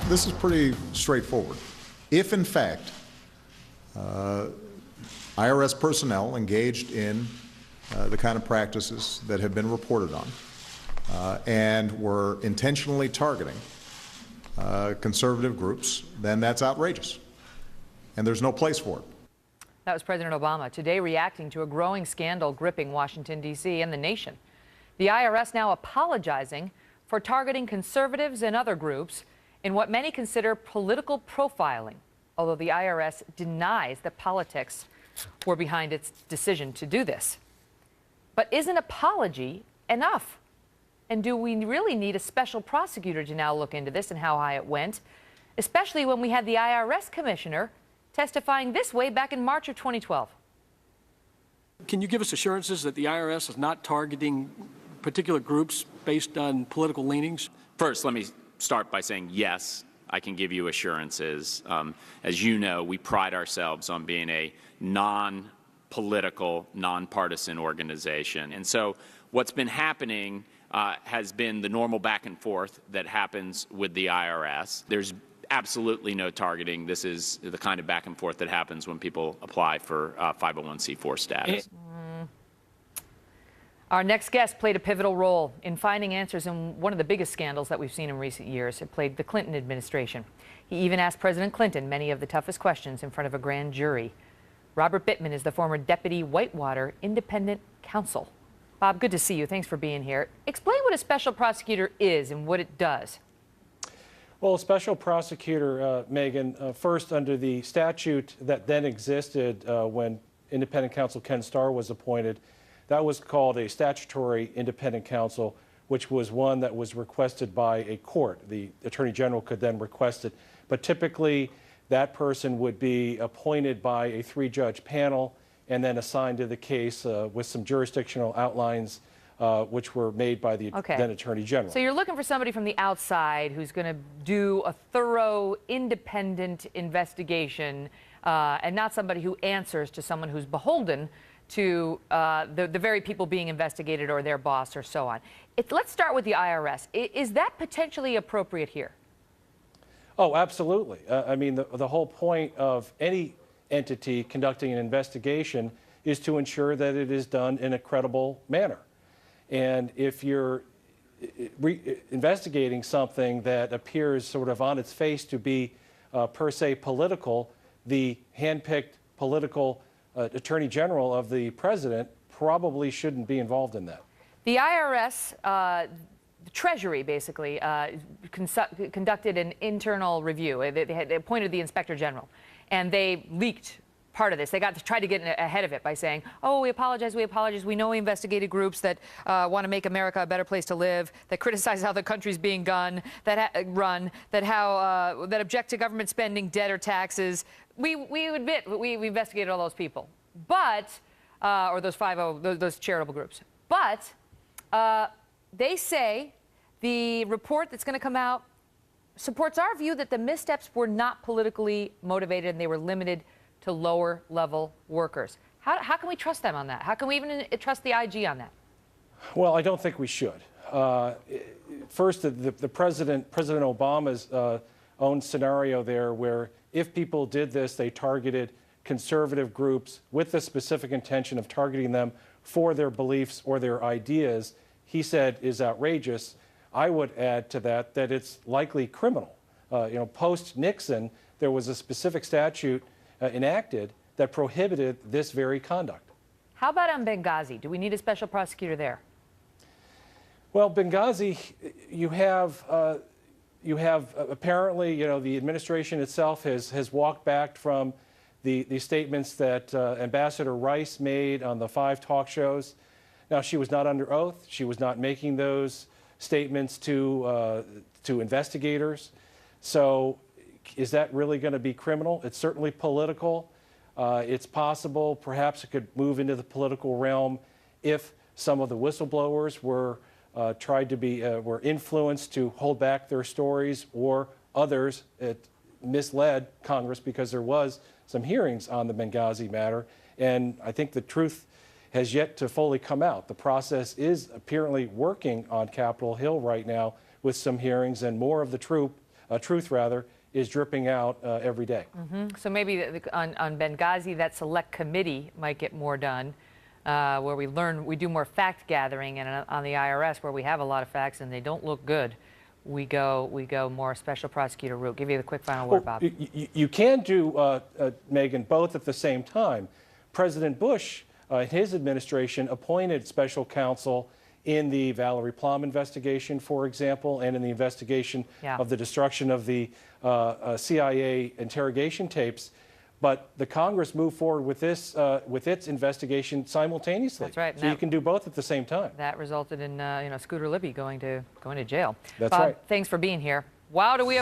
This is pretty straightforward. If, in fact, IRS personnel engaged in the kind of practices that have been reported on and were intentionally targeting conservative groups, then that's outrageous, and there's no place for it. That was President Obama today reacting to a growing scandal gripping Washington, D.C. and the nation. The IRS now apologizing for targeting conservatives and other groups in what many consider political profiling, although the IRS denies that politics were behind its decision to do this. But is an apology enough? And do we really need a special prosecutor to now look into this and how high it went, especially when we had the IRS commissioner testifying this way back in March of 2012? Can you give us assurances that the IRS is not targeting particular groups based on political leanings? First, let me start by saying yes, I can give you assurances. As you know, we pride ourselves on being a non-political, nonpartisan organization. And so what's been happening has been the normal back and forth that happens with the IRS. There's absolutely no targeting. This is the kind of back and forth that happens when people apply for 501c4 status. Our next guest played a pivotal role in finding answers in one of the biggest scandals that we've seen in recent years. It played the Clinton administration. He even asked President Clinton many of the toughest questions in front of a grand jury. Robert Bittman is the former deputy Whitewater independent counsel. Bob, good to see you. Thanks for being here. Explain what a special prosecutor is and what it does. Well, a special prosecutor, Megyn, first under the statute that then existed when independent counsel Ken Starr was appointed, that was called a statutory independent counsel, which was one that was requested by a court. The Attorney General could then request it. But typically, that person would be appointed by a three-judge panel and then assigned to the case with some jurisdictional outlines which were made by the then Attorney General. So you're looking for somebody from the outside who's going to do a thorough, independent investigation and not somebody who answers to someone who's beholden to the very people being investigated or their boss or so on. Let's start with the IRS. Is that potentially appropriate here? Oh, absolutely. I mean, the whole point of any entity conducting an investigation is to ensure that it is done in a credible manner. And if you're investigating something that appears sort of on its face to be per se political, the handpicked political Attorney General of the President probably shouldn't be involved in that. The IRS, the Treasury basically, conducted an internal review. They appointed the Inspector General, and they leaked part of this. They tried to get ahead of it by saying, oh, we apologize, we know we investigated groups that want to make America a better place to live, that criticize how the country's being run, that object to government spending, debt, or taxes. We admit we investigated all those people, but, or those those charitable groups. But they say the report that's going to come out supports our view that the missteps were not politically motivated and they were limited to lower-level workers. How can we trust them on that? How can we even trust the IG on that? Well, I don't think we should. First, the President Obama's own scenario there where if people did this, they targeted conservative groups with the specific intention of targeting them for their beliefs or their ideas, he said is outrageous. I would add to that it's likely criminal. Post-Nixon, there was a specific statute enacted that prohibited this very conduct. How about on Benghazi? Do we need a special prosecutor there? Well, Benghazi, you have apparently, the administration itself has walked back from the statements that Ambassador Rice made on the 5 talk shows. Now, she was not under oath. She was not making those statements to investigators. So is that really going to be criminal? It's certainly political. It's possible perhaps it could move into the political realm if some of the whistleblowers were were influenced to hold back their stories, or others misled Congress because there was some hearings on the Benghazi matter. And I think the truth has yet to fully come out. The process is apparently working on Capitol Hill right now with some hearings, and more of the truth truth rather, is dripping out every day. So maybe on Benghazi, that select committee might get more done, where we do more fact gathering, and on the IRS, where we have a lot of facts and they don't look good, we go more special prosecutor route. Give you the quick final word, Bob. You can do, Megyn, both at the same time. President Bush, in his administration, appointed special counsel in the Valerie Plum investigation, for example, and in the investigation of the destruction of the CIA interrogation tapes. But the Congress moved forward with this, with its investigation simultaneously. That's right. So you can do both at the same time. That resulted in Scooter Libby going to jail. That's Bob, right. thanks for being here. Wow, do we have